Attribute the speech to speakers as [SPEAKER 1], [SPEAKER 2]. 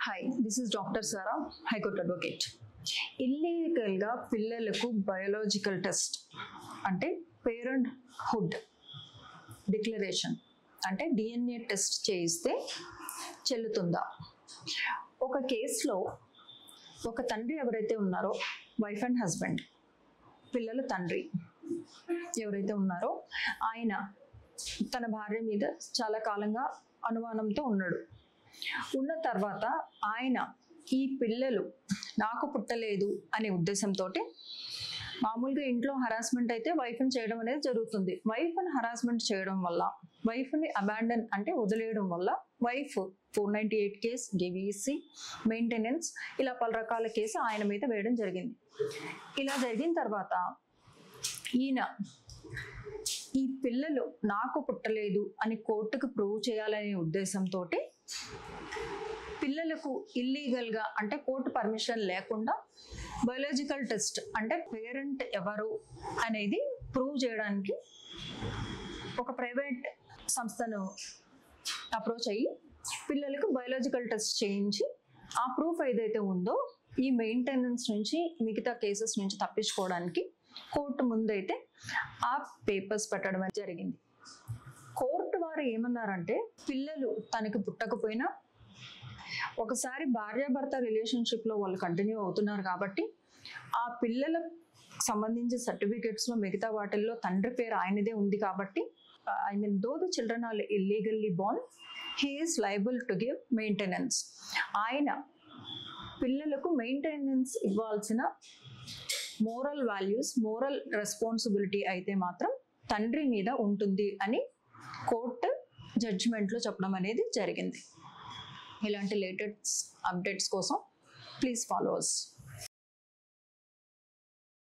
[SPEAKER 1] Hi, this is doctor Sara, high court advocate. ఇల్లీగల్గా పిల్లలకు biological test అంటే పేరెంట్ హుడ్ డిక్లరేషన్ అంటే డిఎన్ఏ టెస్ట్ చేయిస్తే చెల్లుతుందా? ఒక కేసులో ఒక తండ్రి ఎవరైతే ఉన్నారో, వైఫ్ అండ్ హస్బెండ్, పిల్లల తండ్రి ఎవరైతే ఉన్నారో ఆయన తన భార్య మీద చాలా కాలంగా అనుమానంతో ఉన్నాడు. ఉన్న తర్వాత ఆయన ఈ పిల్లలు నాకు పుట్టలేదు అనే ఉద్దేశంతో, మామూలుగా ఇంట్లో హరాస్మెంట్ అయితే వైఫ్ని చేయడం అనేది జరుగుతుంది. వైఫ్ని హరాస్మెంట్ చేయడం వల్ల, వైఫ్ని అబాండన్ అంటే వదిలేయడం వల్ల వైఫ్ 498 కేసు, డివిసి, మెయింటెనెన్స్, ఇలా పలు రకాల కేసు ఆయన మీద వేయడం జరిగింది. ఇలా జరిగిన తర్వాత ఈయన ఈ పిల్లలు నాకు పుట్టలేదు అని కోర్టుకు ప్రూవ్ చేయాలనే ఉద్దేశంతో పిల్లలకు ఇల్లీగల్గా అంటే కోర్టు పర్మిషన్ లేకుండా బయోలాజికల్ టెస్ట్ అంటే పేరెంట్ ఎవరు అనేది ప్రూవ్ చేయడానికి ఒక ప్రైవేట్ సంస్థను అప్రోచ్ అయ్యి పిల్లలకు బయోలాజికల్ టెస్ట్ చేయించి ఆ ప్రూఫ్ ఏదైతే ఉందో ఈ మెయింటెనెన్స్ నుంచి మిగతా కేసెస్ నుంచి తప్పించుకోవడానికి కోర్టు ముందైతే ఆ పేపర్స్ పెట్టడం జరిగింది. కోర్టు వారు ఏమన్నారంటే, పిల్లలు తనకి పుట్టకపోయినా ఒకసారి భార్యాభర్త రిలేషన్షిప్లో వాళ్ళు కంటిన్యూ అవుతున్నారు కాబట్టి ఆ పిల్లలకు సంబంధించిన సర్టిఫికేట్స్లో మిగతా వాటిల్లో తండ్రి పేరు ఆయనదే ఉంది కాబట్టి though the children are illegally born, he is liable to give maintenance. ఆయన పిల్లలకు మెయింటెనెన్స్ ఇవ్వాల్సిన మోరల్ వాల్యూస్, మోరల్ రెస్పాన్సిబిలిటీ అయితే మాత్రం తండ్రి మీద ఉంటుంది అని కోర్టు జడ్జిమెంట్లో చెప్పడం అనేది జరిగింది. ఇలాంటి లేటెస్ట్ అప్డేట్స్ కోసం ప్లీజ్ ఫాలో us.